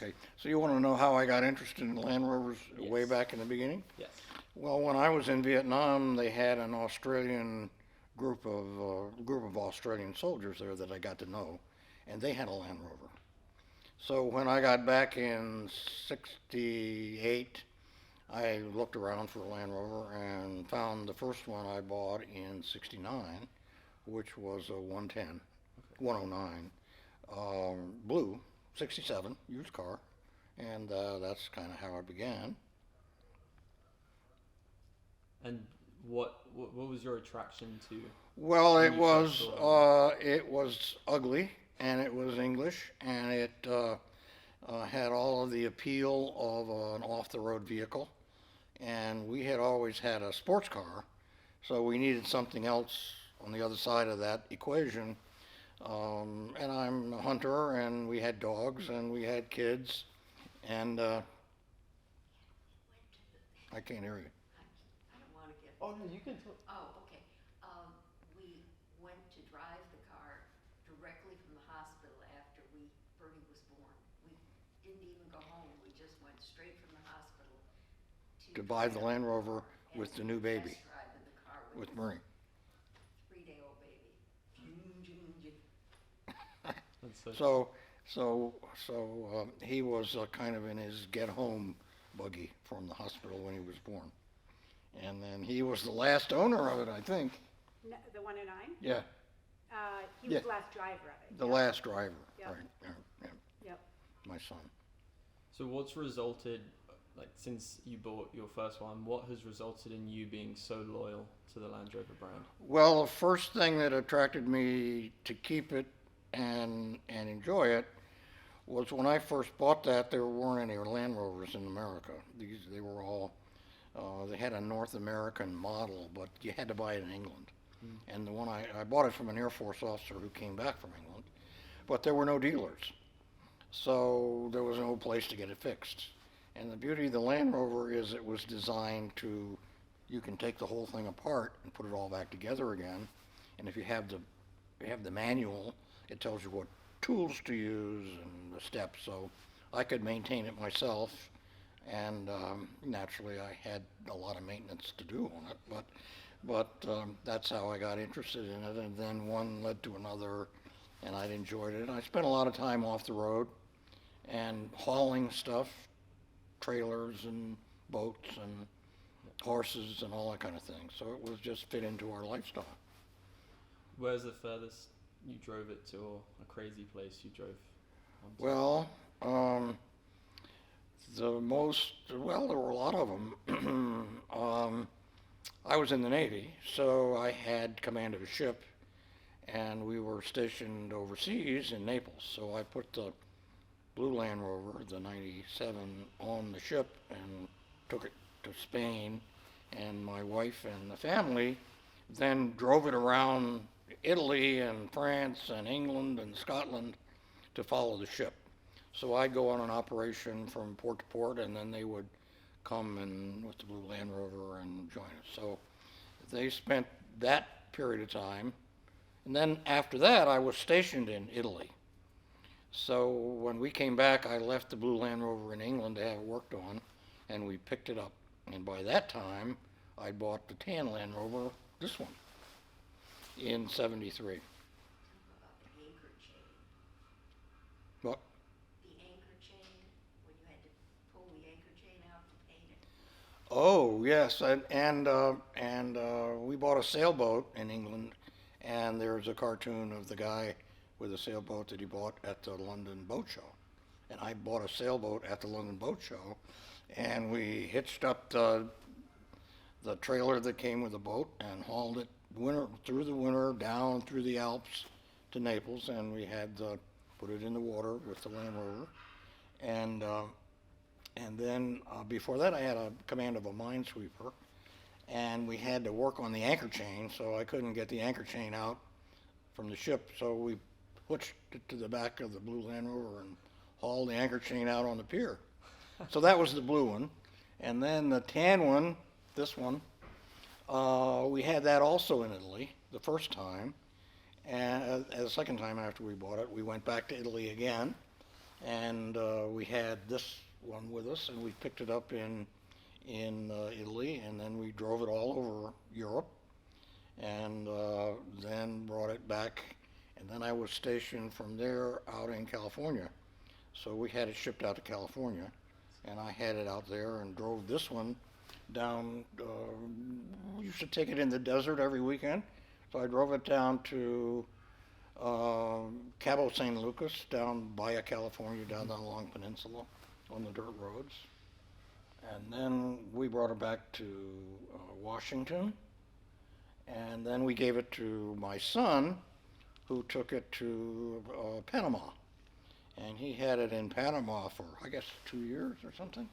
Okay, so you want to know how I got interested in Land Rovers way Yes. back in the beginning? Yes. Well, when I was in Vietnam, they had an Australian group of Australian soldiers there that I got to know, and they had a Land Rover. So when I got back in '68, I looked around for a Land Rover and found the first one I bought in '69, which was a 110, 109, blue, '67, used car, and that's kind of how it began. And what was your attraction to Well, when you first saw them? it was ugly, and it was English, and it had all of the appeal of an off-the-road vehicle. And we had always had a sports car, so we needed something else on the other side of that equation. And I'm a hunter, and we had dogs, and we had kids, and I can't hear you. I don't want to get. Oh no, you can talk. Oh, okay. We went to drive the car directly from the hospital after Bertie was born. We didn't even go home. We just went straight from the hospital To buy the Land Rover and with the new baby, test drive in the car with with Murray. 3-day-old baby. That's so He was kind of in his get home buggy from the hospital when he was born. And then he was the last owner of it, I think. No, the 109? Yeah, He was Yeah. the last driver of it. the Yep. last driver, Yep. right, yeah, Yep. my son. So what's resulted, like since you bought your first one, what has resulted in you being so loyal to the Land Rover brand? Well, the first thing that attracted me to keep it and enjoy it was when I first bought that, there weren't any Land Rovers in America. They were all, they had a North American model, but you had to buy it in England. And the one I bought it from an Air Force officer who came back from England, but there were no dealers. So there was no place to get it fixed. And the beauty of the Land Rover is it was designed to, you can take the whole thing apart and put it all back together again. And if you have the manual, it tells you what tools to use and the steps. So I could maintain it myself, and naturally I had a lot of maintenance to do on it. But that's how I got interested in it, and then one led to another, and I enjoyed it. I spent a lot of time off the road and hauling stuff, trailers and boats and horses and all that kind of thing. So it was just fit into our lifestyle. Where's the furthest you drove it to, or a crazy place you drove onto? Well, there were a lot of them. I was in the Navy, so I had command of a ship, and we were stationed overseas in Naples. So I put the blue Land Rover, the 97, on the ship and took it to Spain, and my wife and the family then drove it around Italy and France and England and Scotland to follow the ship. So I'd go on an operation from port to port, and then they would come and with the blue Land Rover and join us. So they spent that period of time, and then after that I was stationed in Italy. So when we came back, I left the blue Land Rover in England to have it worked on, and we picked it up. And by that time, I bought the tan Land Rover, this one, in '73. About the anchor chain. What? The anchor chain, when you had to pull the anchor chain out to paint it. Oh, yes, and we bought a sailboat in England, and there's a cartoon of the guy with a sailboat that he bought at the London Boat Show. And I bought a sailboat at the London Boat Show, and we hitched up the trailer that came with the boat and hauled it through the winter down through the Alps to Naples, and we had put it in the water with the Land Rover. And then before that, I had a command of a minesweeper, and we had to work on the anchor chain, so I couldn't get the anchor chain out from the ship, so we hitched it to the back of the blue Land Rover and hauled the anchor chain out on the pier. So that was the blue one. And then the tan one, this one, we had that also in Italy the first time. And the second time after we bought it, we went back to Italy again. And we had this one with us, and we picked it up in Italy, and then we drove it all over Europe, and then brought it back. And then I was stationed from there out in California. So we had it shipped out to California, and I had it out there and drove this one down. We used to take it in the desert every weekend. So I drove it down to Cabo San Lucas, down Baja California, down the Long Peninsula on the dirt roads. And then we brought it back to Washington. And then we gave it to my son, who took it to Panama. And he had it in Panama for, I guess, 2 years or something.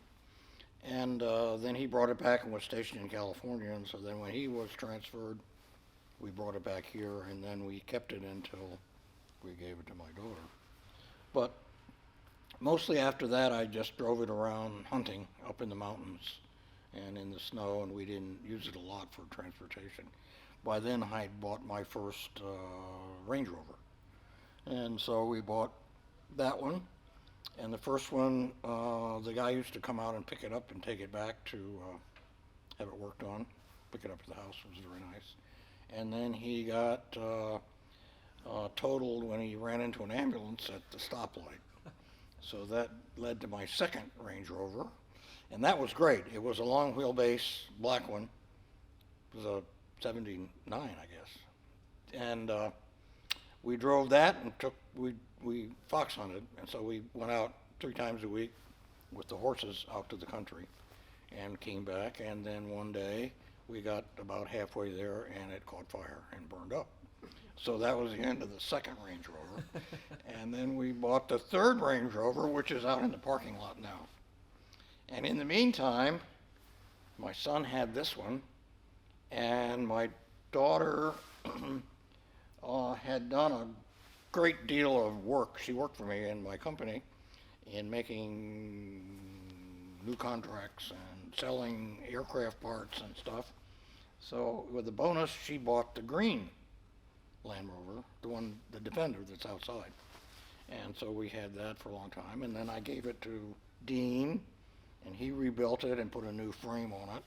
And then he brought it back and was stationed in California. And so then when he was transferred, we brought it back here, and then we kept it until we gave it to my daughter. But mostly after that, I just drove it around hunting up in the mountains and in the snow, and we didn't use it a lot for transportation. By then, I'd bought my first Range Rover. And so we bought that one. And the first one, the guy used to come out and pick it up and take it back to have it worked on. Pick it up at the house. It was very nice. And then he got totaled when he ran into an ambulance at the stoplight. So that led to my second Range Rover. And that was great. It was a long wheelbase black one. It was a 79, I guess. And we drove that and we fox hunted. And so we went out 3 times a week with the horses out to the country and came back. And then one day we got about halfway there and it caught fire and burned up. So that was the end of the second Range Rover. And then we bought the third Range Rover, which is out in the parking lot now. And in the meantime, my son had this one, and my daughter had done a great deal of work. She worked for me in my company in making new contracts and selling aircraft parts and stuff. So with the bonus, she bought the green Land Rover, the Defender that's outside. And so we had that for a long time. And then I gave it to Dean, and he rebuilt it and put a new frame on it.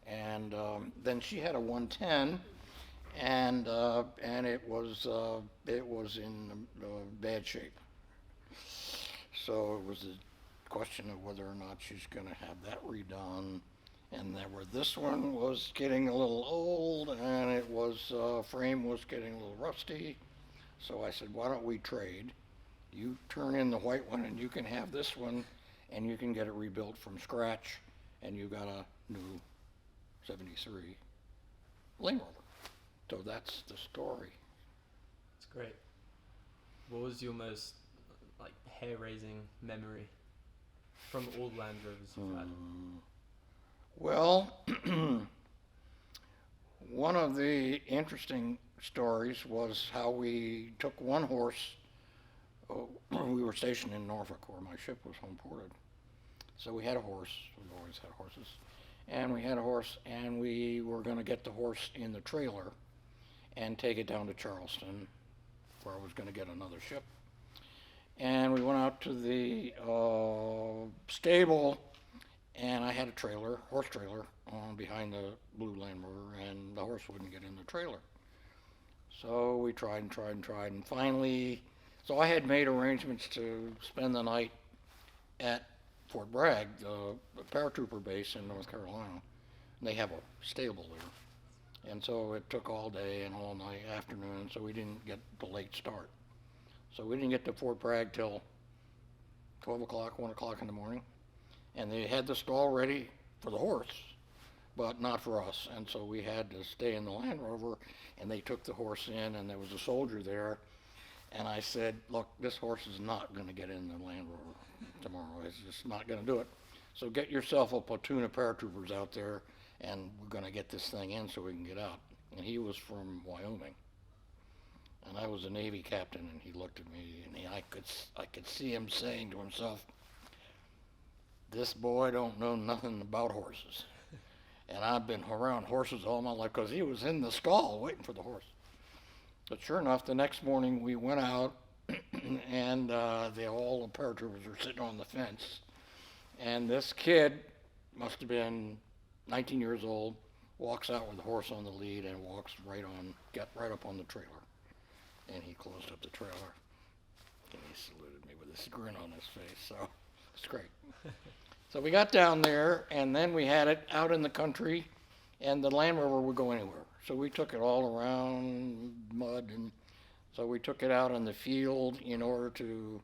And then she had a 110, and it was in bad shape. So it was a question of whether or not she's going to have that redone. And this one was getting a little old, and it was frame was getting a little rusty. So I said, why don't we trade? You turn in the white one, and you can have this one, and you can get it rebuilt from scratch, and you got a new 73 Land Rover. So that's the story. It's great. What was your most hair-raising memory from all Land Rovers you've had? Well, one of the interesting stories was how we took one horse. We were stationed in Norfolk, where my ship was home ported. So we had a horse. We've always had horses. And we had a horse, and we were going to get the horse in the trailer and take it down to Charleston, where I was going to get another ship. And we went out to the stable, and I had a trailer, horse trailer, behind the blue Land Rover, and the horse wouldn't get in the trailer. So we tried and tried and tried, and finally, so I had made arrangements to spend the night at Fort Bragg, the paratrooper base in North Carolina. And they have a stable there. And so it took all day and all night, afternoon, so we didn't get the late start. So we didn't get to Fort Bragg till 12 o'clock, 1 o'clock in the morning. And they had the stall ready for the horse, but not for us. And so we had to stay in the Land Rover, and they took the horse in, and there was a soldier there. And I said, look, this horse is not going to get in the Land Rover tomorrow. It's just not going to do it. So get yourself a platoon of paratroopers out there, and we're going to get this thing in so we can get out. And he was from Wyoming. And I was a Navy captain, and he looked at me, and I could see him saying to himself, this boy don't know nothing about horses. And I've been around horses all my life, because he was in the stall waiting for the horse. But sure enough, the next morning we went out and all the paratroopers were sitting on the fence. And this kid must have been 19 years old, walks out with the horse on the lead and got right up on the trailer. And he closed up the trailer, and he saluted me with this grin on his face, so it's great. So we got down there, and then we had it out in the country, and the Land Rover would go anywhere. So we took it all around mud, and so we took it out in the field in order to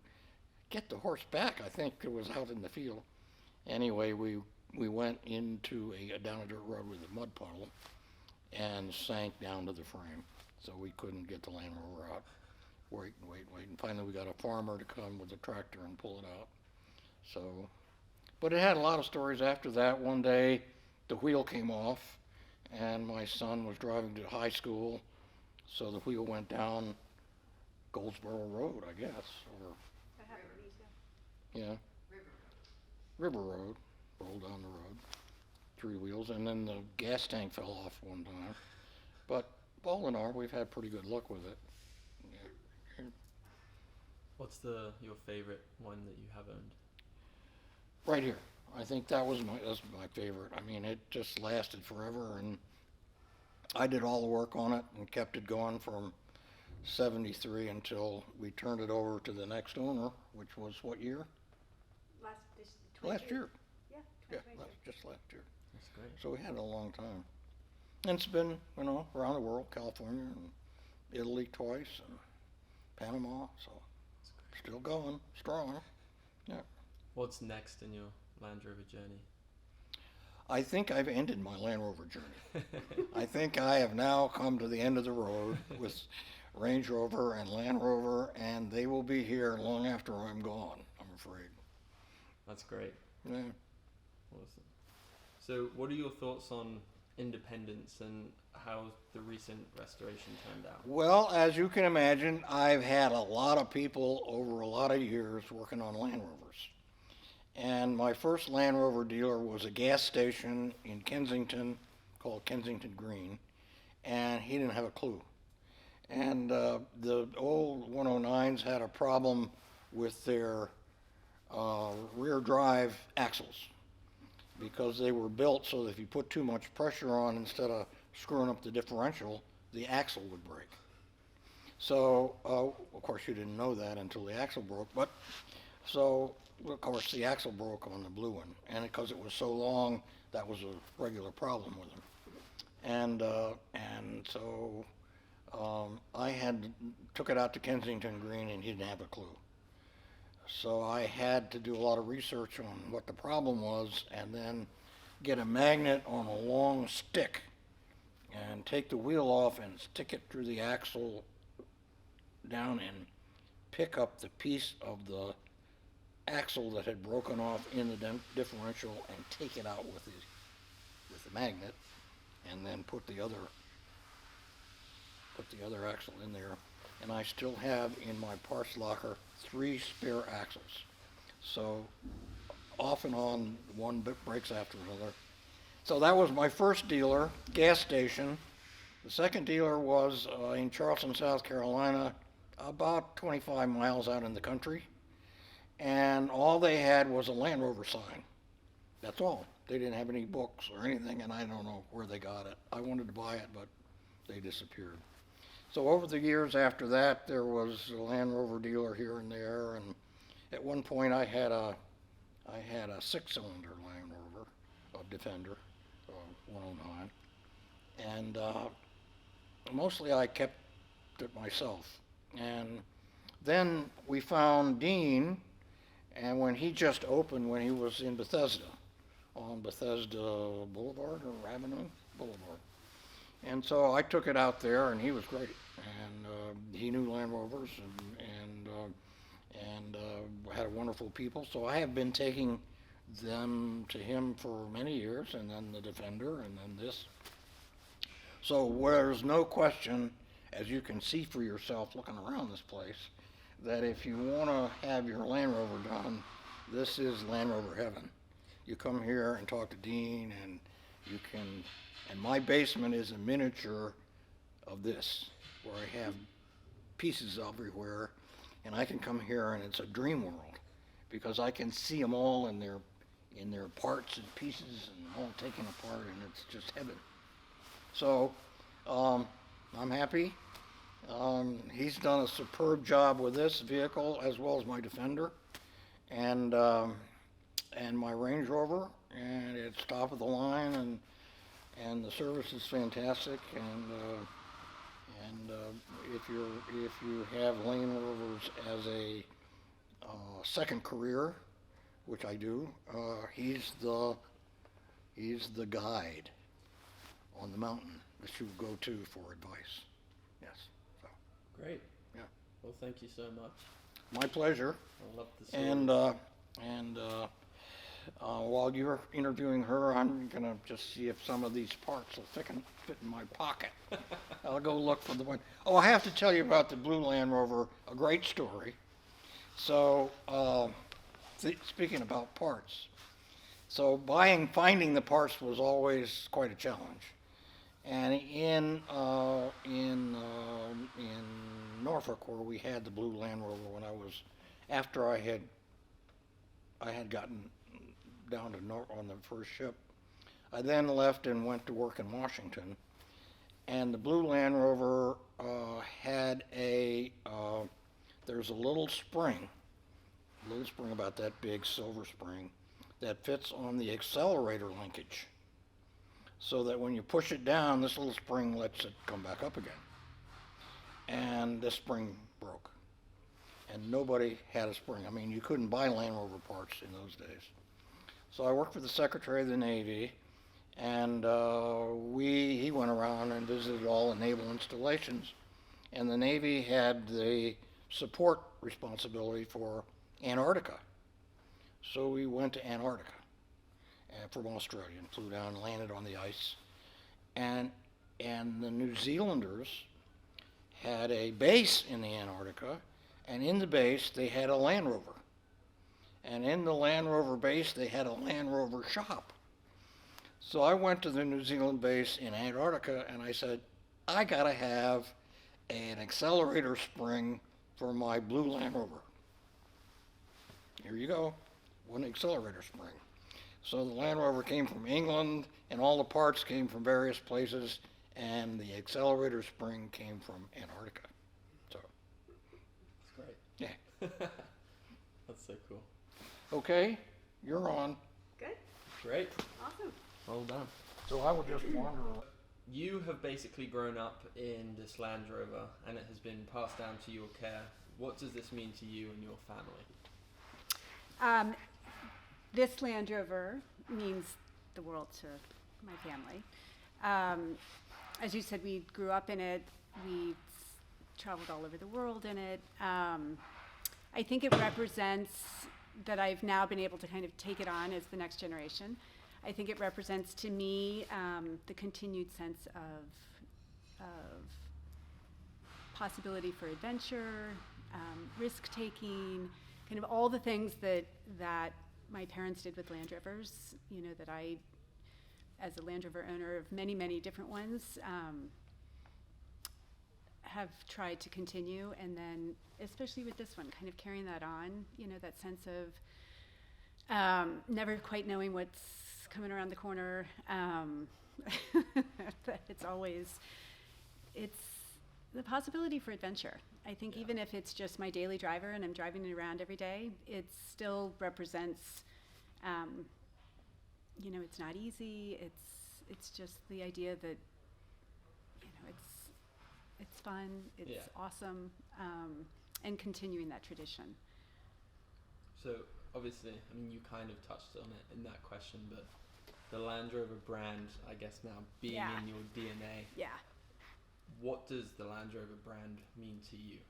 get the horse back. I think it was out in the field. Anyway, we went into down a dirt road with a mud puddle and sank down to the frame. So we couldn't get the Land Rover out. Wait. And finally we got a farmer to come with a tractor and pull it out. So, but it had a lot of stories after that. One day the wheel came off and my son was driving to high school. So the wheel went down Goldsboro Road, I guess, or, That happened to me too. yeah, River Road, rolled down the road, 3 wheels, and then the gas tank fell off one time. But all in all, we've had pretty good luck with it. What's your favorite one that you have owned? Right here. I think that's my favorite. I mean, it just lasted forever, and I did all the work on it and kept it going from 73 until we turned it over to the next owner, which was what year? Last year. Yeah, Yeah, 2022. just last year. That's great. So we had it a long time. And it's been, around the world, California and Italy twice and Panama, so still going strong. Yeah. What's next in your Land Rover journey? I think I've ended my Land Rover journey. I think I have now come to the end of the road with Range Rover and Land Rover, and they will be here long after I'm gone, I'm afraid. That's great. Yeah. Awesome. So what are your thoughts on independence and how the recent restoration turned out? Well, as you can imagine, I've had a lot of people over a lot of years working on Land Rovers. And my first Land Rover dealer was a gas station in Kensington called Kensington Green, and he didn't have a clue. And the old 109s had a problem with their rear drive axles because they were built so that if you put too much pressure on, instead of screwing up the differential, the axle would break. So, of course, you didn't know that until the axle broke, but so, of course, the axle broke on the blue one, and because it was so long, that was a regular problem with them. And so I took it out to Kensington Green, and he didn't have a clue. So I had to do a lot of research on what the problem was, and then get a magnet on a long stick and take the wheel off and stick it through the axle down and pick up the piece of the axle that had broken off in the differential and take it out with the magnet, and then put the other axle in there. And I still have in my parts locker 3 spare axles. So off and on, one breaks after another. So that was my first dealer, gas station. The second dealer was in Charleston, South Carolina, about 25 miles out in the country. And all they had was a Land Rover sign. That's all. They didn't have any books or anything, and I don't know where they got it. I wanted to buy it, but they disappeared. So over the years after that, there was a Land Rover dealer here and there, and at one point I had a 6-cylinder Land Rover, a Defender, 109, and mostly I kept it myself. And then we found Dean, and when he just opened, when he was in Bethesda, on Bethesda Boulevard or Avenue Boulevard. And so I took it out there, and he was great. And he knew Land Rovers and had wonderful people. So I have been taking them to him for many years, and then the Defender, and then this. So there's no question, as you can see for yourself looking around this place, that if you want to have your Land Rover done, this is Land Rover heaven. You come here and talk to Dean, and you can, and my basement is a miniature of this, where I have pieces everywhere, and I can come here and it's a dream world because I can see them all in their parts and pieces and all taken apart, and it's just heaven. So I'm happy. He's done a superb job with this vehicle as well as my Defender and my Range Rover, and it's top of the line, and the service is fantastic, and if you have Land Rovers as a second career, which I do, he's the guide on the mountain that you go to for advice. Yes. So, Great. yeah. Well, thank you so much. My pleasure. I love the story. And while you're interviewing her, I'm gonna just see if some of these parts will fit in my pocket. I'll go look for the one. Oh, I have to tell you about the blue Land Rover. A great story. So, speaking about parts, so finding the parts was always quite a challenge. And in Norfolk, where we had the blue Land Rover, after I had gotten down to on the first ship, I then left and went to work in Washington. And the blue Land Rover had there's a little spring about that big, silver spring, that fits on the accelerator linkage, so that when you push it down, this little spring lets it come back up again. And this spring broke. And nobody had a spring. I mean, you couldn't buy Land Rover parts in those days. So I worked for the Secretary of the Navy, and he went around and visited all the naval installations, and the Navy had the support responsibility for Antarctica. So we went to Antarctica from Australia and flew down and landed on the ice. And the New Zealanders had a base in the Antarctica, and in the base they had a Land Rover. And in the Land Rover base they had a Land Rover shop. So I went to the New Zealand base in Antarctica and I said, I gotta have an accelerator spring for my blue Land Rover. Here you go, one accelerator spring. So the Land Rover came from England, and all the parts came from various places, and the accelerator spring came from Antarctica. So, That's great. yeah. That's so cool. Okay, you're on. Good. Great. Awesome. Well done. So I will just wander. You have basically grown up in this Land Rover, and it has been passed down to your care. What does this mean to you and your family? This Land Rover means the world to my family. As you said, we grew up in it. We traveled all over the world in it. I think it represents that I've now been able to kind of take it on as the next generation. I think it represents to me the continued sense of possibility for adventure, risk-taking, kind of all the things that my parents did with Land Rovers, that I, as a Land Rover owner of many, many different ones, have tried to continue. And then, especially with this one, kind of carrying that on, that sense of never quite knowing what's coming around the corner. That it's the possibility for adventure. I think even if it's just my daily driver and I'm driving it around every day, it still represents, it's not easy. It's just the idea that, it's fun, it's awesome, and continuing that tradition. So obviously, you kind of touched on it in that question, but the Land Rover brand, I guess now being in your DNA. Yeah. What does the Land Rover brand mean to you?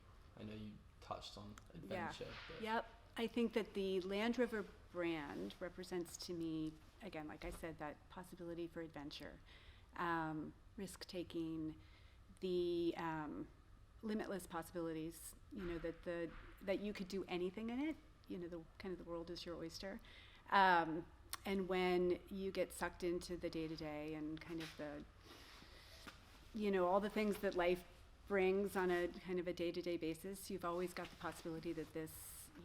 I know you touched on adventure. But Yep. I think that the Land Rover brand represents to me, again, like I said, that possibility for adventure, risk-taking, the limitless possibilities, that you could do anything in it, the world is your oyster. And when you get sucked into the day-to-day and kind of the, all the things that life brings on a kind of a day-to-day basis. You've always got the possibility that this,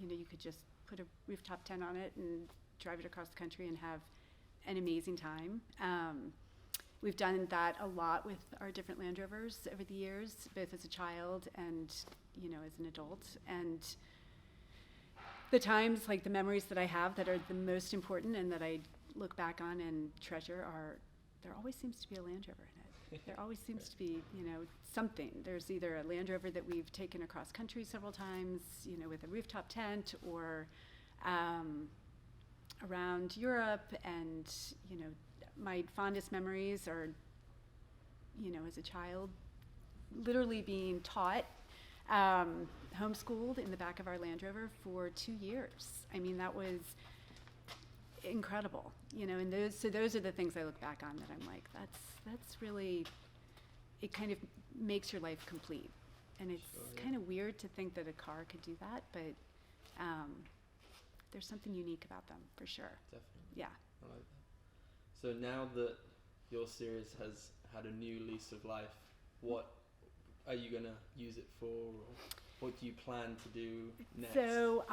you could just put a rooftop tent on it and drive it across the country and have an amazing time. We've done that a lot with our different Land Rovers over the years, both as a child and, as an adult. And the times, like the memories that I have that are the most important and that I look back on and treasure there always seems to be a Land Rover in it. There always seems to be, something. There's either a Land Rover that we've taken across country several times, with a rooftop tent, or around Europe. And, my fondest memories are, as a child, literally being taught, homeschooled in the back of our Land Rover for 2 years. I mean, that was incredible, and those are the things I look back on that I'm like, that's really, it kind of makes your life complete. And it's kind of weird to think that a car could do that, but there's something unique about them, for sure. Definitely. Yeah. I like that. So now that your series has had a new lease of life, what are you going to use it for, or what do you plan to do next? So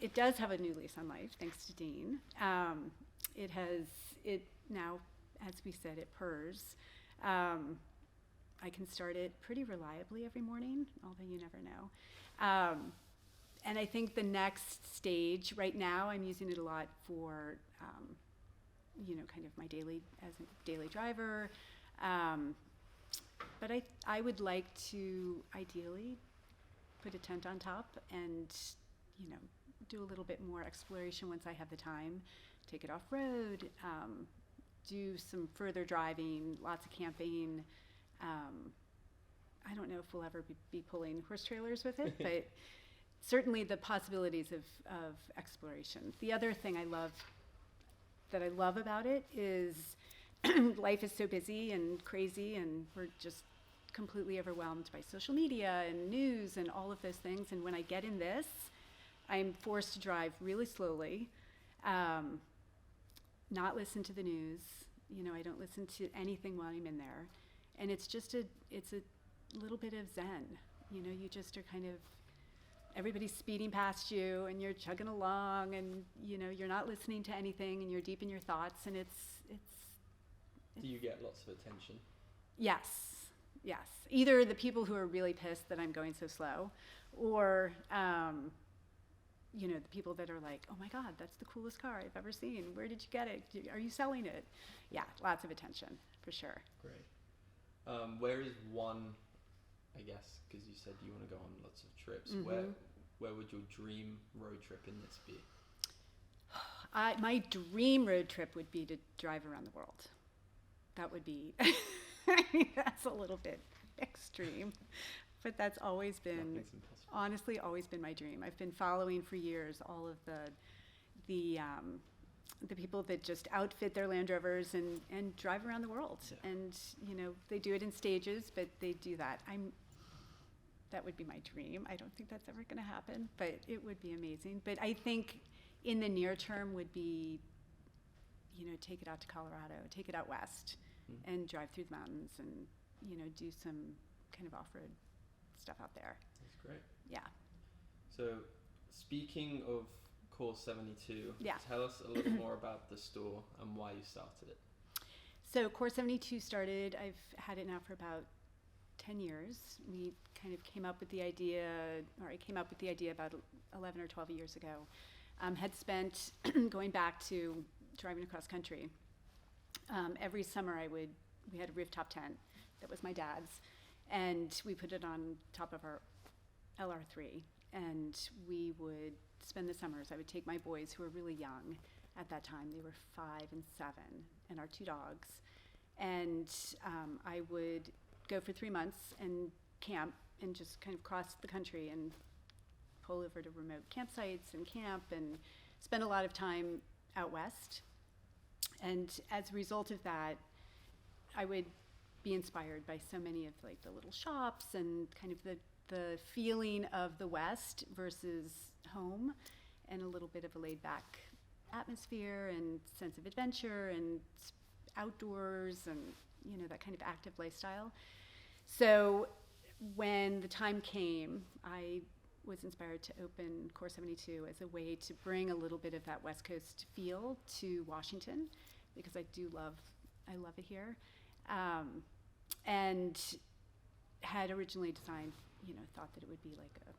it does have a new lease on life, thanks to Dean. It now, as we said, it purrs. I can start it pretty reliably every morning, although you never know. And I think the next stage, right now, I'm using it a lot for, kind of my as a daily driver. But I would like to ideally put a tent on top and, do a little bit more exploration once I have the time, take it off road, do some further driving, lots of camping. I don't know if we'll ever be pulling horse trailers with it, but certainly the possibilities of exploration. The other thing I love about it is life is so busy and crazy, and we're just completely overwhelmed by social media and news and all of those things. And when I get in this, I'm forced to drive really slowly, not listen to the news. I don't listen to anything while I'm in there. And it's a little bit of zen. You just are kind of, everybody's speeding past you and you're chugging along, and, you're not listening to anything, and you're deep in your thoughts, and it's Do you get lots of attention? Yes. Either the people who are really pissed that I'm going so slow, or, the people that are like, oh my God, that's the coolest car I've ever seen. Where did you get it? Are you selling it? Yeah, lots of attention, for sure. Great. Where is one, I guess, because you said you want to go on lots of trips, Mm-hmm. where would your dream road trip in this be? My dream road trip would be to drive around the world. That would be, that's a little bit extreme, but that's always been, Nothing's impossible. honestly, always been my dream. I've been following for years all of the people that just outfit their Land Rovers and drive around the world. Yeah. And, they do it in stages, but they do that. That would be my dream. I don't think that's ever going to happen, but it would be amazing. But I think in the near term would be, take it out to Colorado, take it out west, and drive through the mountains and, do some kind of off-road stuff out there. That's great. Yeah. So, speaking of Course 72, Yeah. tell us a little more about the store and why you started it. So Course 72 started, I've had it now for about 10 years. We kind of came up with the idea, or I came up with the idea about 11 or 12 years ago. Had spent going back to driving across country. Every summer we had a rooftop tent that was my dad's, and we put it on top of our LR3, and we would spend the summers. I would take my boys, who were really young at that time. They were 5 and 7, and our 2 dogs. And I would go for 3 months and camp and just kind of cross the country and pull over to remote campsites and camp and spend a lot of time out west. And as a result of that, I would be inspired by so many of the little shops and kind of the feeling of the West versus home, and a little bit of a laid back atmosphere and sense of adventure and outdoors and, that kind of active lifestyle. So when the time came, I was inspired to open Core 72 as a way to bring a little bit of that West Coast feel to Washington, because I love it here. And had originally designed, thought that it would be like a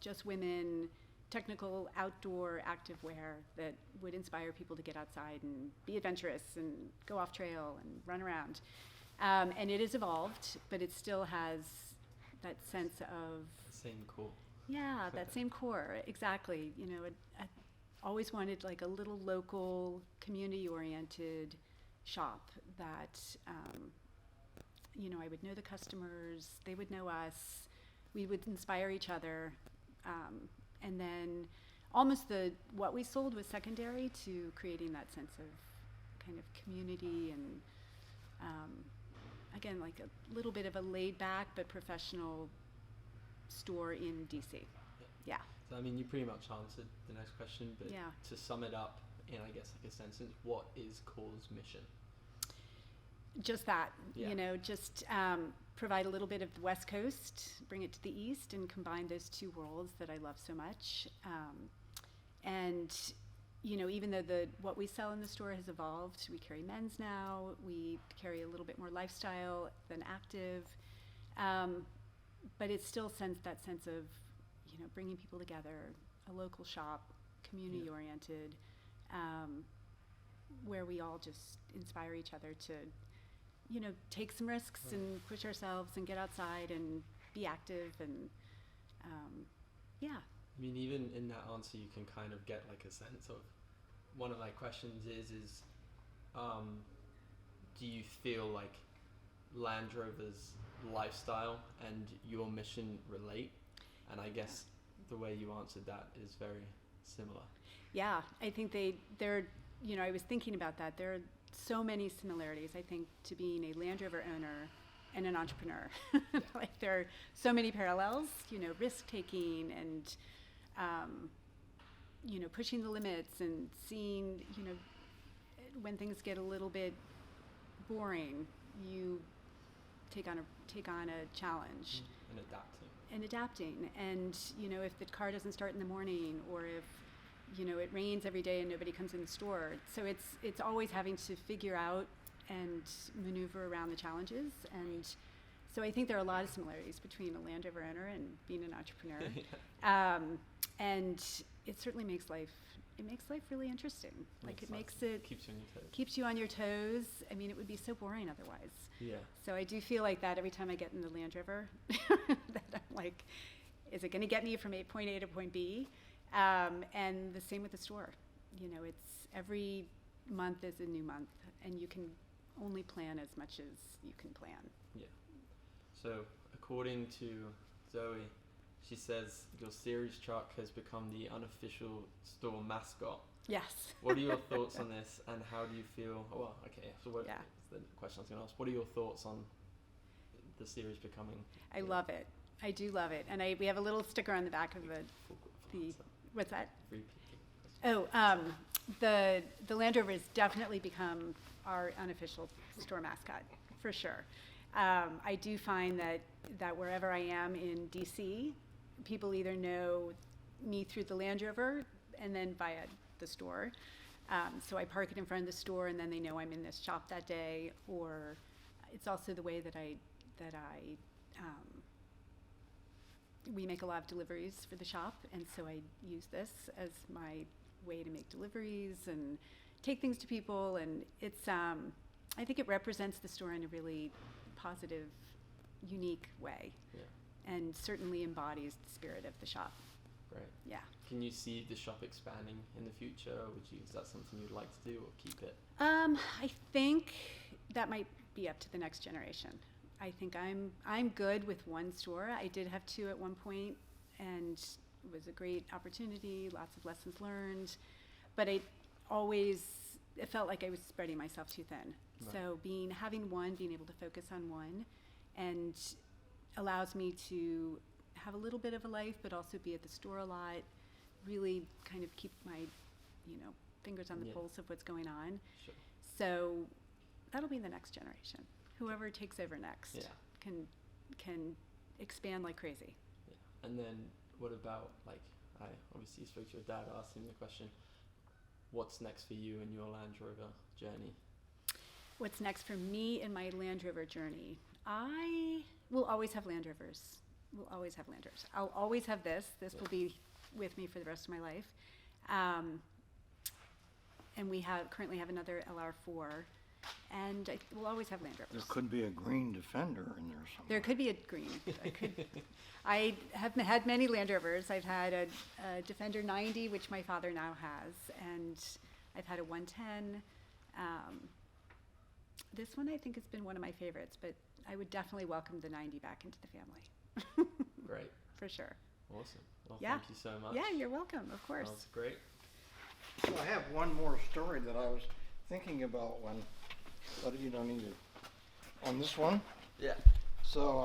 just women, technical outdoor active wear that would inspire people to get outside and be adventurous and go off trail and run around. And it has evolved, but it still has that sense of Same core. yeah, that same core, exactly. I always wanted like a little local, community-oriented shop that, I would know the customers, they would know us, we would inspire each other, and then almost what we sold was secondary to creating that sense of kind of community and, again, like a little bit of a laid-back but professional store in DC. Yeah. So, I mean, you pretty much answered the next question, but Yeah. to sum it up in, I guess, like a sentence, what is Core's mission? Just that, Yeah. just provide a little bit of the West Coast, bring it to the East, and combine those two worlds that I love so much. And, even though what we sell in the store has evolved, we carry men's now, we carry a little bit more lifestyle than active, but it still sends that sense of, bringing people together, a local shop, community-oriented, where we all just inspire each other to, take some risks and push ourselves and get outside and be active and, yeah. I mean, even in that answer, you can kind of get like a sense of, one of my questions is, do you feel like Land Rover's lifestyle and your mission relate? And I guess the way you answered that is very similar. Yeah, I think they're, I was thinking about that. There are so many similarities, I think, to being a Land Rover owner and an entrepreneur. Like there are so many parallels, risk-taking and, pushing the limits and seeing, when things get a little bit boring, you take on a challenge. And adapting. And if the car doesn't start in the morning, or if it rains every day and nobody comes in the store, so it's always having to figure out and maneuver around the challenges. And so I think there are a lot of similarities between a Land Rover owner and being an entrepreneur. And it certainly makes life really interesting. Like it makes it Keeps you on your toes. keeps you on your toes. I mean, it would be so boring otherwise. Yeah. So I do feel like that every time I get in the Land Rover, that I'm like, is it going to get me from point A to point B? And the same with the store. It's every month is a new month, and you can only plan as much as you can plan. Yeah. So according to Zoe, she says your series truck has become the unofficial store mascot. Yes. What are your thoughts on this, and how do you feel? Oh, well, okay. So what Yeah. is the question I was going to ask? What are your thoughts on the series becoming? I love it. I do love it. And we have a little sticker on the back of the what's that? Oh, the Land Rover has definitely become our unofficial store mascot, for sure. I do find that wherever I am in DC, people either know me through the Land Rover and then via the store. So I park it in front of the store, and then they know I'm in this shop that day. Or it's also the way that we make a lot of deliveries for the shop, and so I use this as my way to make deliveries and take things to people. And it's I think it represents the store in a really positive, unique way, and certainly embodies the spirit of the shop. Great. Yeah. Can you see the shop expanding in the future? Is that something you'd like to do, or keep it? I think that might be up to the next generation. I think I'm good with one store. I did have two at one point, and it was a great opportunity, lots of lessons learned, but it felt like I was spreading myself too thin. Right. So being able to focus on one, and allows me to have a little bit of a life, but also be at the store a lot, really kind of keep my, fingers on the pulse of what's going on. Sure. So that'll be the next generation. Whoever takes over next Yeah. can expand like crazy. Yeah. And then what about, like, I obviously spoke to your dad, asked him the question, what's next for you in your Land Rover journey? What's next for me in my Land Rover journey? I will always have Land Rovers. We'll always have Land Rovers. I'll always have this. This will be with me for the rest of my life. And we currently have another LR4, and we'll always have Land Rovers. There could be a green Defender in there somewhere. There could be a green. I have had many Land Rovers. I've had a Defender 90, which my father now has, and I've had a 110. This one I think has been one of my favorites, but I would definitely welcome the 90 back into the family. Great. For sure. Awesome. Well, Yeah. thank you so much. Yeah, you're welcome, of course. That was great. So I have one more story that I was thinking about when, but you don't need it. On this one, Yeah. so